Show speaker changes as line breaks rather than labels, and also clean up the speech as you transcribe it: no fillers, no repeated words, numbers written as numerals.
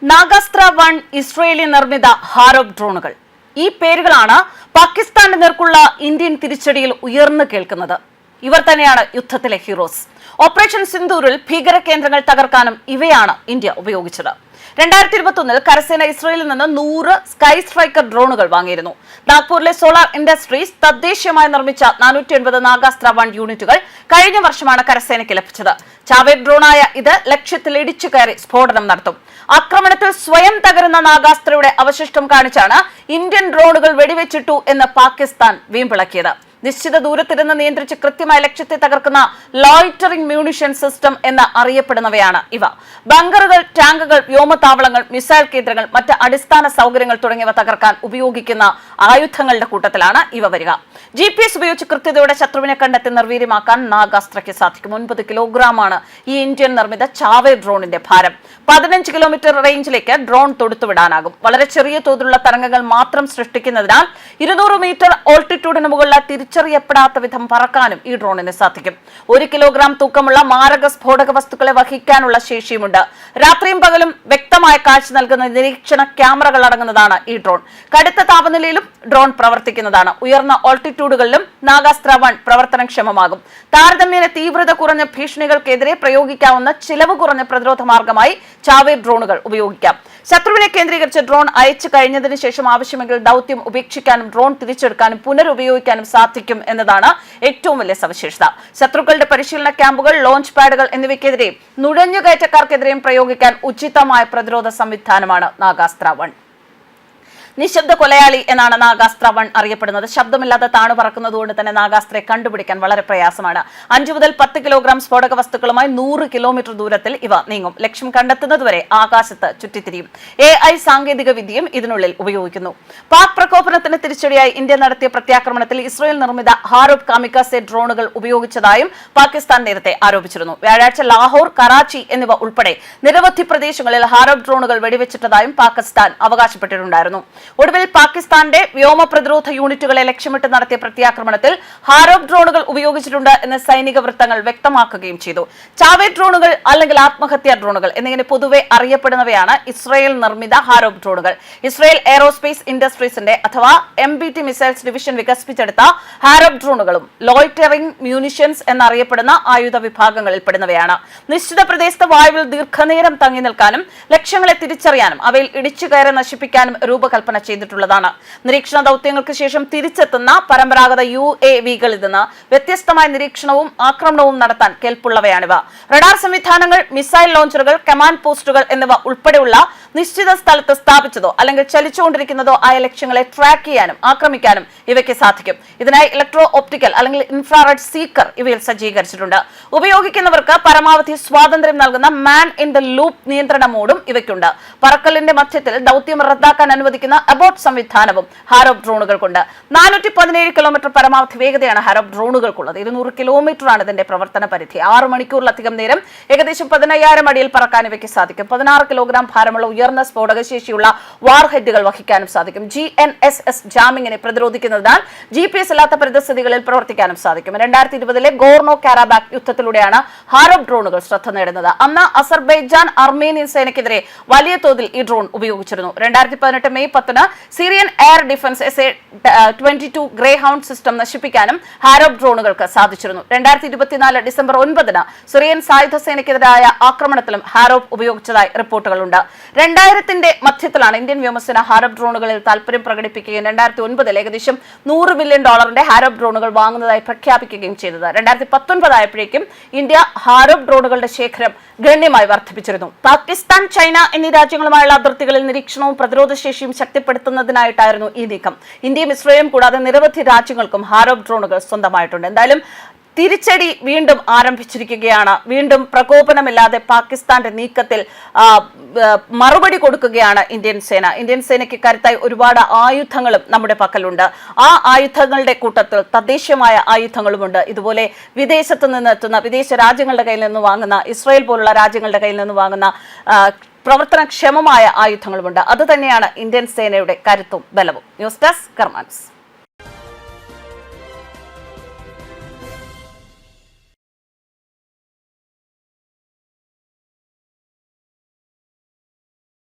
Nagastra 1 Israeli നിർമ്മിത ഹാരോപ്പ് ഡ്രോണുകൾ. ഈ പേരുകളാണ് പാകിസ്ഥാന്റെ നേർക്കുള്ള ഇന്ത്യൻ തിരിച്ചടിയിൽ ഉയർന്നു കേൾക്കുന്നത്. ഇവർ തന്നെയാണ് യുദ്ധത്തിലെ ഹീറോസ്. ഓപ്പറേഷൻ സിന്ദൂരിൽ ഭീകര കേന്ദ്രങ്ങൾ തകർക്കാനും ഇവയാണ് ഇന്ത്യ ഉപയോഗിച്ചത്. 2021 കരസേന ഇസ്രയേലിൽ നിന്ന് 100 സ്കൈ സ്ട്രൈക്കർ ഡ്രോണുകൾ വാങ്ങിയിരുന്നു. നാഗ്പൂരിലെ സോളാർ ഇൻഡസ്ട്രീസ് തദ്ദേശീയമായി നിർമ്മിച്ച 480 നാഗാസ്ത്ര 1 യൂണിറ്റുകൾ കഴിഞ്ഞ വർഷമാണ് കരസേനയ്ക്ക് ലഭിച്ചത്. ചാവേർ ഡ്രോണായ ഇത് ലക്ഷ്യത്തിൽ ഇടിച്ചു കയറി സ്ഫോടനം നടത്തും. ആക്രമണത്തിൽ സ്വയം തകരുന്ന നാഗാസ്ത്രയുടെ അവശിഷ്ടം കാണിച്ചാണ് ഇന്ത്യൻ ഡ്രോണുകൾ വെടിവെച്ചിട്ടു എന്ന് പാകിസ്ഥാൻ വീമ്പിളക്കിയത്. നിശ്ചിത ദൂരത്തിരുന്ന് നിയന്ത്രിച്ച് കൃത്യമായ ലക്ഷ്യത്തെ തകർക്കുന്ന ലോയിറ്ററിംഗ് മ്യൂണിഷൻ സിസ്റ്റം എന്ന് അറിയപ്പെടുന്നവയാണ് ഇവ. ബങ്കറുകൾ, ടാങ്കുകൾ, വ്യോമതാവളങ്ങൾ, മിസൈൽ കേന്ദ്രങ്ങൾ, മറ്റ് അടിസ്ഥാന സൗകര്യങ്ങൾ തുടങ്ങിയവ തകർക്കാൻ ഉപയോഗിക്കുന്ന ആയുധങ്ങളുടെ കൂട്ടത്തിലാണ് ഇവ വരിക. GPS ഉപയോഗിച്ച് കൃത്യതയോടെ ശത്രുവിനെ കണ്ടെത്തി നിർവീര്യമാക്കാൻ നാഗാസ്ത്രയ്ക്ക് സാധിക്കും. 9 കിലോഗ്രാമാണ് ഈ ഇന്ത്യൻ നിർമ്മിത ചാവേർ ഡ്രോണിന്റെ ഭാരം. 15 കിലോമീറ്റർ റേഞ്ചിലേക്ക് ഡ്രോൺ തൊടുത്തുവിടാനാകും. വളരെ ചെറിയ തോതിലുള്ള തരംഗങ്ങൾ മാത്രം സൃഷ്ടിക്കുന്നതിനാൽ 200 മീറ്റർ ഓൾട്ടിറ്റ്യൂഡിന് മുകളിൽ തിരിച്ചറിയപ്പെടാത്ത വിധം പറക്കാനും ഈ ഡ്രോണിന് സാധിക്കും. 1 കിലോഗ്രാം തൂക്കമുള്ള മാരക സ്ഫോടക വസ്തുക്കളെ വഹിക്കാനുള്ള ശേഷിയുമുണ്ട്. രാത്രിയും പകലും വ്യക്തമായ കാഴ്ച നൽകുന്ന നിരീക്ഷണ ക്യാമറകൾ അടങ്ങുന്നതാണ് ഈ ഡ്രോൺ. കടുത്ത താപനിലയിലും ഡ്രോൺ പ്രവർത്തിക്കുന്നതാണ്. ഉയർന്ന ഓൾട്ടിറ്റ്യൂഡുകളിലും നാഗാസ്ത്ര 1 പ്രവർത്തനക്ഷമമാകും. താരതമ്യേന തീവ്രത കുറഞ്ഞ ഭീഷണികൾക്കെതിരെ പ്രയോഗിക്കാവുന്ന ചിലവ് കുറഞ്ഞ പ്രതിരോധ മാർഗമായി ചാവേർ ഡ്രോണുകൾ ഉപയോഗിക്കാം. ശത്രുവിനെ കേന്ദ്രീകരിച്ച് ഡ്രോൺ അയച്ചു കഴിഞ്ഞതിന് ശേഷം ആവശ്യമെങ്കിൽ ദൗത്യം ഉപേക്ഷിക്കാനും ഡ്രോൺ തിരിച്ചെടുക്കാനും പുനരുപയോഗിക്കാനും സാധിക്കും എന്നതാണ് ഏറ്റവും വലിയ സവിശേഷത. ശത്രുക്കളുടെ പരിശീലന ക്യാമ്പുകൾ, ലോഞ്ച് പാഡുകൾ എന്നിവയ്ക്കെതിരെയും നുഴഞ്ഞുകയറ്റക്കാർക്കെതിരെയും പ്രയോഗിക്കാൻ ഉചിതമായ പ്രതിരോധ സംവിധാനമാണ് നാഗാസ്ത്ര 1. നിശബ്ദ കൊലയാളി എന്നാണ് നാഗാസ്ത്ര 1 അറിയപ്പെടുന്നത്. ശബ്ദമില്ലാതെ താണു പറക്കുന്നതുകൊണ്ട് തന്നെ നാഗാസ്ത്രയെ കണ്ടുപിടിക്കാൻ വളരെ പ്രയാസമാണ്. 5 മുതൽ 10 കിലോഗ്രാം സ്ഫോടക വസ്തുക്കളുമായി 100 കിലോമീറ്റർ ദൂരത്തിൽ ഇവ നീങ്ങും. ലക്ഷ്യം കണ്ടെത്തുന്നതുവരെ ആകാശത്ത് ചുറ്റിത്തിരിയും. AI സാങ്കേതിക വിദ്യയും ഇതിനുള്ളിൽ ഉപയോഗിക്കുന്നു. പാക് പ്രകോപനത്തിന് തിരിച്ചടിയായി ഇന്ത്യ നടത്തിയ പ്രത്യാക്രമണത്തിൽ ഇസ്രയേൽ നിർമ്മിത ഹാരോപ്പ് കാമിക്കാസെ ഡ്രോണുകൾ ഉപയോഗിച്ചതായും പാകിസ്ഥാൻ നേരത്തെ ആരോപിച്ചിരുന്നു. വ്യാഴാഴ്ച ലാഹോർ, കറാച്ചി എന്നിവ ഉൾപ്പെടെ നിരവധി പ്രദേശങ്ങളിൽ ഹാരോപ്പ് ഡ്രോണുകൾ വെടിവെച്ചിട്ടതായും പാകിസ്ഥാൻ അവകാശപ്പെട്ടിട്ടുണ്ടായിരുന്നു. ഒടുവിൽ പാകിസ്ഥാന്റെ വ്യോമ പ്രതിരോധ യൂണിറ്റുകളെ ലക്ഷ്യമിട്ട് നടത്തിയ പ്രത്യാക്രമണത്തിൽ ഹാരോപ്പ് ഡ്രോണുകൾ ഉപയോഗിച്ചിട്ടുണ്ട് എന്ന് സൈനിക വൃത്തങ്ങൾ വ്യക്തമാക്കുകയും ചെയ്തു. ചാവേർ ഡ്രോണുകൾ അല്ലെങ്കിൽ ആത്മഹത്യാ ഡ്രോണുകൾ എന്നിങ്ങനെ പൊതുവെ അറിയപ്പെടുന്നവയാണ് ഇസ്രയേൽ നിർമ്മിത ഹാരോപ്പ് ഡ്രോണുകൾ. ഇസ്രയേൽ എയറോസ്പേസ് ഇൻഡസ്ട്രീസിന്റെ അഥവാ MBT മിസൈൽസ് ഡിവിഷൻ വികസിപ്പിച്ചെടുത്ത ഹാരോപ്പ് ഡ്രോണുകളും ലോയിറ്ററിംഗ് മ്യൂണിഷൻസ് എന്നറിയപ്പെടുന്ന ആയുധ വിഭാഗങ്ങളിൽ പെടുന്നവയാണ്. നിശ്ചിത പ്രദേശത്ത് വായുവിൽ ദീർഘനേരം തങ്ങി നിൽക്കാനും ലക്ഷ്യങ്ങളെ തിരിച്ചറിയാനും അവയിൽ ഇടിച്ചു കയറി നശിപ്പിക്കാനും രൂപകൽപ്പന ചെയ്തിട്ടുള്ളതാണ്. നിരീക്ഷണ ദൗത്യങ്ങൾക്ക് ശേഷം തിരിച്ചെത്തുന്ന പരമ്പരാഗത UAV-കളിൽ നിന്ന് വ്യത്യസ്തമായ നിരീക്ഷണവും ആക്രമണവും നടത്താൻ കെൽപ്പുള്ളവയാണിവ. റഡാർ സംവിധാനങ്ങൾ, മിസൈൽ ലോഞ്ചറുകൾ, കമാൻഡ് പോസ്റ്റുകൾ എന്നിവ ഉൾപ്പെടെയുള്ള നിശ്ചിത സ്ഥലത്ത് സ്ഥാപിച്ചതോ അല്ലെങ്കിൽ ചലിച്ചുകൊണ്ടിരിക്കുന്നതോ ആയ ലക്ഷ്യങ്ങളെ ട്രാക്ക് ചെയ്യാനും ആക്രമിക്കാനും ഇവയ്ക്ക് സാധിക്കും. ഇതിനായി ഇലക്ട്രോ ഒപ്റ്റിക്കൽ അല്ലെങ്കിൽ ഇൻഫ്രാറെഡ് സീക്കർ ഇവയിൽ സജ്ജീകരിച്ചിട്ടുണ്ട്. ഉപയോഗിക്കുന്നവർക്ക് പരമാവധി സ്വാതന്ത്ര്യം നൽകുന്ന മാൻ ഇൻ ദ ലൂപ്പ് നിയന്ത്രണ മോഡും ഇവയ്ക്കുണ്ട്. പറക്കലിന്റെ മധ്യത്തിൽ ദൗത്യം റദ്ദാക്കാൻ അനുവദിക്കുന്ന അബോട്ട് സംവിധാനവും ഹാരോപ്പ് ഡ്രോണുകൾക്കുണ്ട്. 417 കിലോമീറ്റർ പരമാവധി വേഗതയാണ് ഹാരോപ്പ് ഡ്രോണുകൾക്കുള്ളത്. 200 കിലോമീറ്ററാണ് ഇതിന്റെ പ്രവർത്തന പരിധി. 6 മണിക്കൂറിലധികം നേരം ഏകദേശം 10000 അടിയിൽ പറക്കാൻ ഇവയ്ക്ക് സാധിക്കും. 16 കിലോഗ്രാം ഭാരമുള്ള ഉയർന്ന സ്ഫോടക ശേഷിയുള്ള വാർഹെഡുകൾ വഹിക്കാനും സാധിക്കും. GNSS ജാമിങ്ങിനെ പ്രതിരോധിക്കുന്നതിനാൽ GPS ഇല്ലാത്ത പരിതസ്ഥിതികളിൽ പ്രവർത്തിക്കാനും സാധിക്കും. 2020 ഗോർണോ കാരാബാക്ക് യുദ്ധത്തിലൂടെയാണ് ഹാരോപ്പ് ഡ്രോണുകൾ ശ്രദ്ധ നേടുന്നത്. അന്ന് അസർബൈജാൻ അർമേനിയൻ സേനയ്ക്കെതിരെ വലിയ തോതിൽ ഈ ഡ്രോൺ ഉപയോഗിച്ചിരുന്നു. 2018 May 10 Syrian air defence SA-22 grey hound system നശിപ്പിക്കാനും ഹാരോപ്പ് ഡ്രോണുകൾക്ക് സാധിച്ചിരുന്നു. 2024 ഡിസംബർ 9 സിറിയൻ സായുധ സേനയ്ക്കെതിരായ ആക്രമണത്തിലും ഹാരോപ്പ് ഉപയോഗിച്ചതായി റിപ്പോർട്ടുകളുണ്ട്. 2000ന്റെ മധ്യത്തിലാണ് ഇന്ത്യൻ വ്യോമസേന ഹാരോപ്പ് ഡ്രോണുകളിൽ താൽപര്യം പ്രകടിപ്പിക്കുകയും 2009 ഏകദേശം $100 ബില്യൺ ഹാരോപ്പ് ഡ്രോണുകൾ വാങ്ങുന്നതായി പ്രഖ്യാപിക്കുകയും ചെയ്തത്. 2019 ആയപ്പോഴേക്കും ഇന്ത്യ ഹാരോപ്പ് ഡ്രോണുകളുടെ ശേഖരം ഗണ്യമായി വർദ്ധിപ്പിച്ചിരുന്നു. പാകിസ്ഥാൻ, ചൈന എന്നീ രാജ്യങ്ങളുമായുള്ള അതിർത്തികളിൽ നിരീക്ഷണവും പ്രതിരോധ ശേഷിയും ശക്തിപ്പെടുത്തുന്നതിനായിട്ടായിരുന്നു ഈ നീക്കം. ഇന്ത്യയും ഇസ്രയേലും കൂടാതെ നിരവധി രാജ്യങ്ങൾക്കും ഹാരോപ്പ് ഡ്രോണുകൾ സ്വന്തമായിട്ടുണ്ട്. എന്തായാലും തിരിച്ചടി വീണ്ടും ആരംഭിച്ചിരിക്കുകയാണ്. വീണ്ടും പ്രകോപനമില്ലാതെ പാകിസ്ഥാന്റെ നീക്കത്തിൽ മറുപടി കൊടുക്കുകയാണ് ഇന്ത്യൻ സേന. ഇന്ത്യൻ സേനയ്ക്ക് കരുത്തായി ഒരുപാട് ആയുധങ്ങളും നമ്മുടെ പക്കലുണ്ട്. ആ ആയുധങ്ങളുടെ കൂട്ടത്തിൽ തദ്ദേശീയമായ ആയുധങ്ങളുമുണ്ട്. ഇതുപോലെ വിദേശത്ത് നിന്ന് എത്തുന്ന, വിദേശ രാജ്യങ്ങളുടെ കയ്യിൽ നിന്ന് വാങ്ങുന്ന, ഇസ്രയേൽ പോലുള്ള രാജ്യങ്ങളുടെ കയ്യിൽ നിന്ന് വാങ്ങുന്ന പ്രവർത്തനക്ഷമമായ ആയുധങ്ങളുമുണ്ട്. അത് തന്നെയാണ് ഇന്ത്യൻ സേനയുടെ കരുത്തും ബലവും. News desk കർമാൻസ്.